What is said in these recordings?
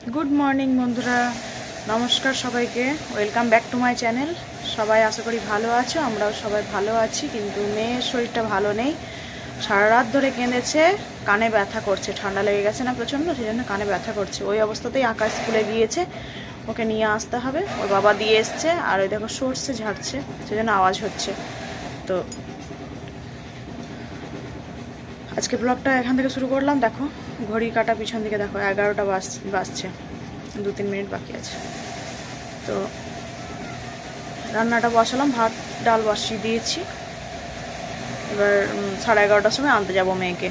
Good morning বন্ধুরা, নমস্কার সবাইকে। Welcome back to my channel. সবাই আশা করি ভালো আছো, আমরাও সবাই ভালো আছি। কিন্তু মেয়ের শরীরটা ভালো নেই, সারা রাত ধরে কেঁদেছে, কানে ব্যথা করছে, ঠান্ডা লেগে গেছে না প্রচণ্ড, সেই জন্য কানে ব্যথা করছে। ওই অবস্থাতেই আকাশ স্কুলে গিয়েছে, ওকে নিয়ে আসতে হবে। ওর বাবা দিয়ে এসছে, আর ওই দেখো সর্ষে ঝাড়ছে, সেই জন্য আওয়াজ হচ্ছে। তো আজকে ব্লগটা এখান থেকে শুরু করলাম। দেখো ঘড়ি কাটা পিছন দিকে, দেখো 11টা বাজছে, 2-3 মিনিট বাকি আছে। তো রান্নাটা বসালাম, ভাত ডাল বসিয়ে দিয়েছি। এবার 11:30টার সময় আনতে যাব মেয়েকে।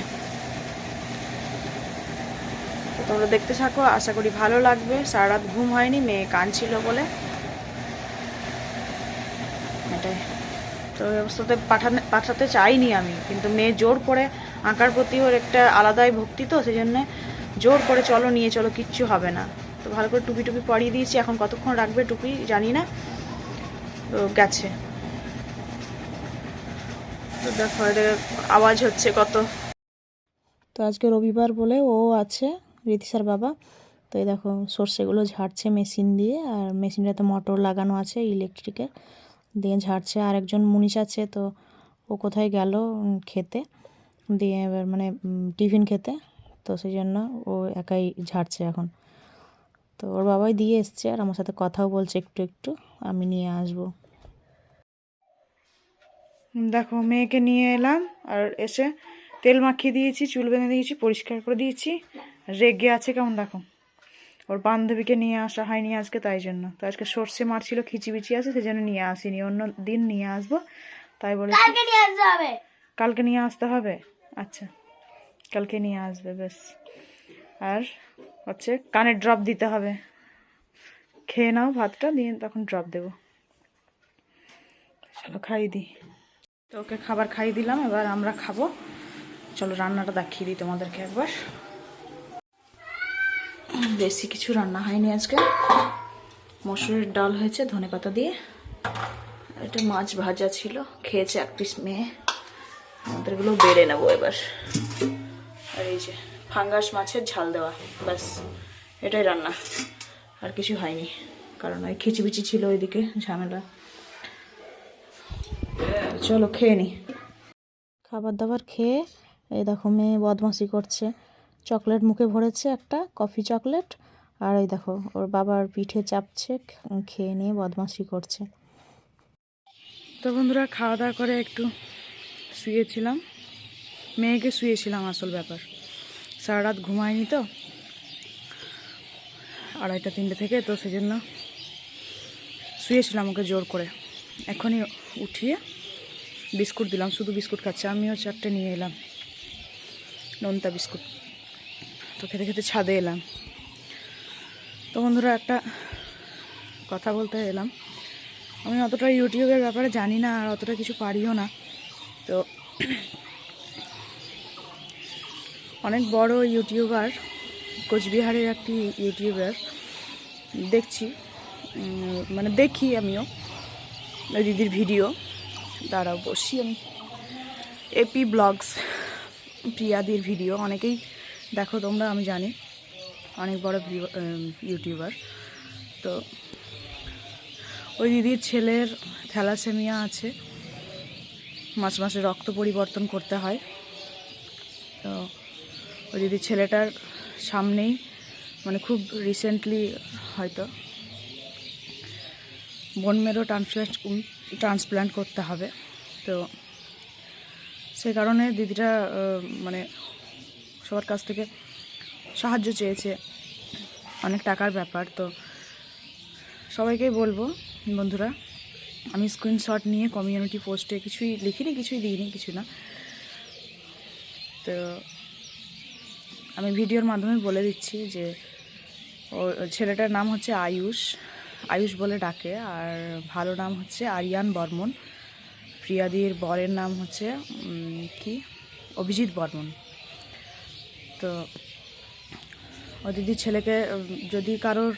তো তোমরা দেখতে থাকো, আশা করি ভালো লাগবে। সারা রাত ঘুম হয়নি, মেয়ে কাঁদছিল বলে, এটাই। তো এই অবস্থাতে পাঠাতে চাইনি আমি, কিন্তু মেয়ে জোর করে, আঁকার প্রতি ওর একটা আলাদাই ভক্তি, তো সেই জন্যে জোর করে চলো নিয়ে চলো, কিচ্ছু হবে না। তো ভালো করে টুপি পরিয়ে দিয়েছি, এখন কতক্ষণ রাখবে টুপি জানি না। তো গেছে। তো দেখো আওয়াজ হচ্ছে কত। তো আজকে রবিবার বলে ও আছে, রীতিশার বাবা। তো এই দেখো সর্ষেগুলো ঝাড়ছে মেশিন দিয়ে, আর মেশিনটাতে মোটর লাগানো আছে ইলেকট্রিকের, দিয়ে ঝাড়ছে। আর একজন মুনিশ আছে, তো ও কোথায় গেল খেতে, দিয়ে এবার মানে টিফিন খেতে, তো সেই জন্য ও একাই ঝাড়ছে এখন। তো ওর বাবাই দিয়ে এসছে, আর আমার সাথে কথাও বলছে একটু একটু, আমি নিয়ে আসবো। দেখো মেয়েকে নিয়ে এলাম, আর এসে তেল মাখিয়ে দিয়েছি, চুল বেঁধে দিয়েছি, পরিষ্কার করে দিয়েছি। রেগে আছে কেমন দেখো। ওর বান্ধবীকে নিয়ে আসা হয়নি আজকে, তাই জন্য। তো আজকে সর্ষে মারছিল, খিচিবিচি আছে, সেই জন্য নিয়ে আসিনি। অন্য দিন নিয়ে আসবো, তাই বলে। কালকে নিয়ে আসতে হবে, আচ্ছা কালকে নিয়ে আসবে, বেশ। আর হচ্ছে কানে ড্রপ দিতে হবে। খেয়ে নাও ভাতটা, দিয়ে তখন ড্রপ দেবো। চলো খাইয়ে দিই। তো ওকে খাবার খাইয়ে দিলাম, এবার আমরা খাবো। চলো রান্নাটা দেখিয়ে দিই তোমাদেরকে একবার। বেশি কিছু রান্না হয়নি আজকে। মসুরের ডাল হয়েছে ধনেপাতা দিয়ে, এটা মাছ ভাজা ছিল, খেয়েছে এক পিস মেয়ে। আমাদের এগুলো বেড়ে নেবো এবার। আর এই যে ফাঙ্গাস মাছের ঝাল দেওয়া, ব্যাস এটাই রান্না, আর কিছু হয়নি। কারণ ওই খিচিবিচি ছিল ওইদিকে, ঝামেলা। চলো খেয়ে নি। খাবার দাবার খেয়ে এই দেখো মেয়ে বদমাশি করছে, চকলেট মুখে ভরেছে একটা, কফি চকলেট। আর এই দেখো ওর বাবার পিঠে চাপছে, খেয়ে নিয়ে বদমাশি করছে। তো বন্ধুরা খাওয়া দাওয়া করে একটু শুয়েছিলাম, মেয়েকে শুয়েছিলাম। আসল ব্যাপার সারা রাত ঘুমায়নি তো, 2:30-3টে থেকে, তো সেই জন্য শুয়েছিলাম ওকে জোর করে। এখনই উঠিয়ে বিস্কুট দিলাম, শুধু বিস্কুট খাচ্ছে, আমিও 4টে নিয়ে এলাম নোনতা বিস্কুট। তো খেতে খেতে ছাদে এলাম। তো বন্ধুরা একটা কথা বলতে এলাম, আমি অতটা ইউটিউবের ব্যাপারে জানি না, আর অতটা কিছু পারিও না। তো অনেক বড় ইউটিউবার, কোচবিহারের একটি ইউটিউবার দেখছি, মানে দেখি আমিও ওই দিদির ভিডিও। দাঁড়াও বসি আমি। এপি ব্লগস, প্রিয়াদির ভিডিও অনেকেই দেখো তোমরা, আমি জানি, অনেক বড় ইউটিউবার। তো ওই দিদির ছেলের থ্যালাসেমিয়া আছে, মাসে মাসে রক্ত পরিবর্তন করতে হয়। তো ওই দিদির ছেলেটার সামনেই, মানে খুব রিসেন্টলি হয়তো বোন মেরো ট্রান্সপ্ল্যান্ট করতে হবে। তো সেই কারণে দিদিটা মানে সবার কাছ থেকে সাহায্য চেয়েছে, অনেক টাকার ব্যাপার। তো সবাইকেই বলবো বন্ধুরা, আমি স্ক্রিনশট নিয়ে কমিউনিটি পোস্টে কিছুই লিখিনি, কিছুই দিইনি, কিছু না। তো আমি ভিডিওর মাধ্যমে বলে দিচ্ছি যে ও ছেলেটার নাম হচ্ছে আয়ুষ বলে ডাকে, আর ভালো নাম হচ্ছে আরিয়ান বর্মন। প্রিয়াদির বরের নাম হচ্ছে কি অভিজিৎ বর্মন। তো ও দিদির ছেলেকে যদি কারোর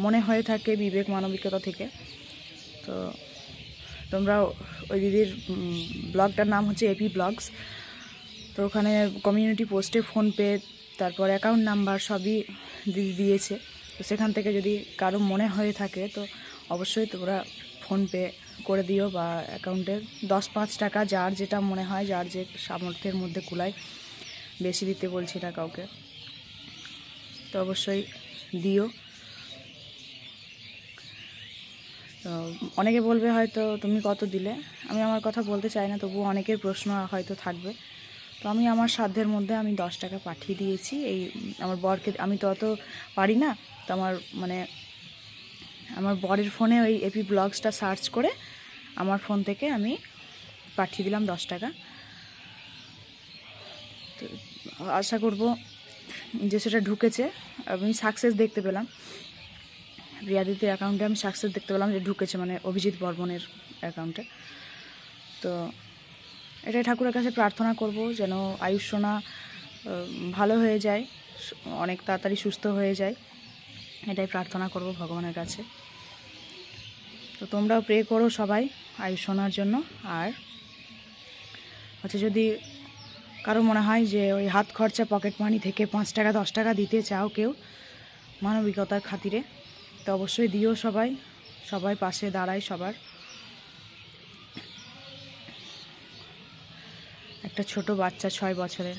মনে হয়ে থাকে বিবেক মানবিকতা থেকে, তো তোমরা ওই দিদির ব্লগটার নাম হচ্ছে এপি ব্লগস। তো ওখানে কমিউনিটি পোস্টে ফোনপে, তারপর অ্যাকাউন্ট নাম্বার সবই দিদি দিয়েছে, তো সেখান থেকে যদি কারো মনে হয়ে থাকে তো অবশ্যই তোমরা ফোনপে করে দিও বা অ্যাকাউন্টে 10-5 টাকা যার যেটা মনে হয়, যার যে সামর্থ্যের মধ্যে কুলায়। বেশি দিতে বলছি না কাউকে, তো অবশ্যই দিও। তো অনেকে বলবে হয়তো তুমি কত দিলে, আমি আমার কথা বলতে চাই না, তবুও অনেকের প্রশ্ন হয়তো থাকবে। তো আমি আমার সাধ্যের মধ্যে আমি 10 টাকা পাঠিয়ে দিয়েছি। এই আমার বরকে, আমি তো অত পারি না, তো আমার বরের ফোনে ওই এপি ব্লগসটা সার্চ করে আমার ফোন থেকে আমি পাঠিয়ে দিলাম 10 টাকা। তো আশা করব যে সেটা ঢুকেছে, আমি সাকসেস দেখতে পেলাম। রিয়াদিদের অ্যাকাউন্টে আমি সাকসেস দেখতে পেলাম যে ঢুকেছে, মানে অভিজিৎ বর্মনের অ্যাকাউন্টে। তো এটাই ঠাকুরের কাছে প্রার্থনা করব যেন আয়ুষ সোনা ভালো হয়ে যায়, অনেক তাড়াতাড়ি সুস্থ হয়ে যায়, এটাই প্রার্থনা করব ভগবানের কাছে। তো তোমরাও প্রে করো সবাই আয়ুষ সোনার জন্য। আর হচ্ছে যদি কারো মনে হয় যে ওই হাত খরচা পকেট মানি থেকে 5 টাকা 10 টাকা দিতে চাও কেউ মানবিকতার খাতিরে, তো অবশ্যই দিও। সবাই পাশে দাঁড়ায় সবার। একটা ছোট বাচ্চা 6 বছরের।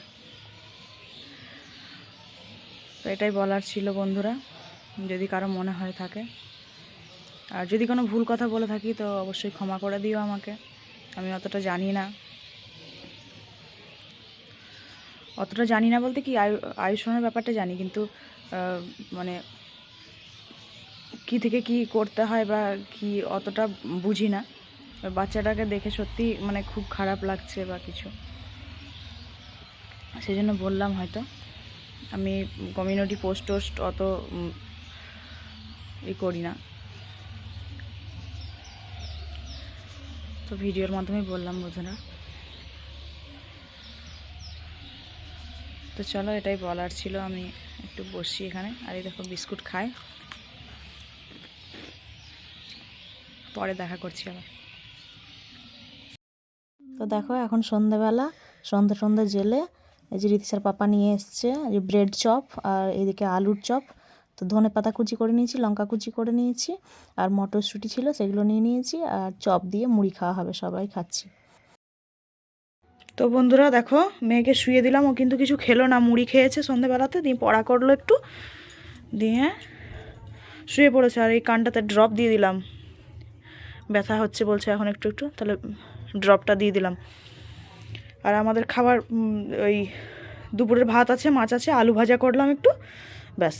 তো এটাই বলার ছিল বন্ধুরা, যদি কারো মনে হয়ে থাকে। আর যদি কোনো ভুল কথা বলে থাকি তো অবশ্যই ক্ষমা করে দিও আমাকে, আমি অতটা জানি না বলতে কি আয়ুষ্মানের ব্যাপারটা জানি, কিন্তু মানে কি থেকে কি করতে হয় বা কি অতটা বুঝি না। বাচ্চাটাকে দেখে সত্যি মানে খুব খারাপ লাগছে বা কিছু, সেই জন্য বললাম। হয়তো আমি কমিউনিটি পোস্ট অত করি না, তো ভিডিওর মাধ্যমে বললাম বন্ধুরা। তো চলো, এটাই বলার ছিল। আমি একটু বসি এখানে, আর এই দেখো বিস্কুট খাই, পরে দেখা করছি আবার। তো দেখো এখন সন্ধেবেলা, সন্ধে জেলে এই যে রীতিশার পাপা নিয়ে এসছে যে ব্রেড চপ, আর এদিকে আলুর চপ। তো ধনে পাতা কুচি করে নিয়েছি, লঙ্কা কুচি করে নিয়েছি, আর মটরশুঁটি ছিল সেগুলো নিয়ে নিয়েছি, আর চপ দিয়ে মুড়ি খাওয়া হবে, সবাই খাচ্ছি। তো বন্ধুরা দেখো, মেয়েকে শুয়ে দিলাম, ও কিন্তু কিছু খেলো না, মুড়ি খেয়েছে সন্ধেবেলাতে, দিয়ে পড়া করলো একটু, দিয়ে শুয়ে পড়েছে। আর এই কানটাতে ড্রপ দিয়ে দিলাম, ব্যথা হচ্ছে বলছে এখন একটু একটু, তাহলে ড্রপটা দিয়ে দিলাম। আর আমাদের খাবার ওই দুপুরের ভাত আছে, মাছ আছে, আলু ভাজা করলাম একটু, ব্যাস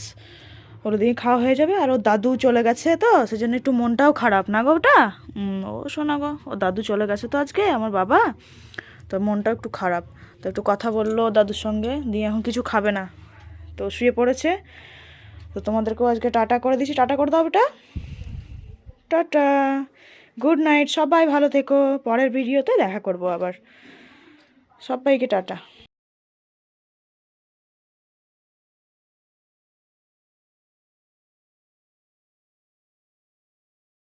ওর দিয়ে খাওয়া হয়ে যাবে। আর ওর দাদু চলে গেছে, তো সেজন্য একটু মনটাও খারাপ না গো ওটা। ও শোনা গো, ও দাদু চলে গেছে তো আজকে আমার বাবা, তো মনটাও একটু খারাপ। তো একটু কথা বললো দাদুর সঙ্গে, দিয়ে এখন কিছু খাবে না, তো শুয়ে পড়েছে। তো তোমাদেরকেও আজকে টাটা করে দিচ্ছি, টাটা করে দাও বেটা, টাটা, গুড নাইট, সবাই ভালো থেকো, পরের ভিডিওতে দেখা করবো আবার, সবাইকে টাটা।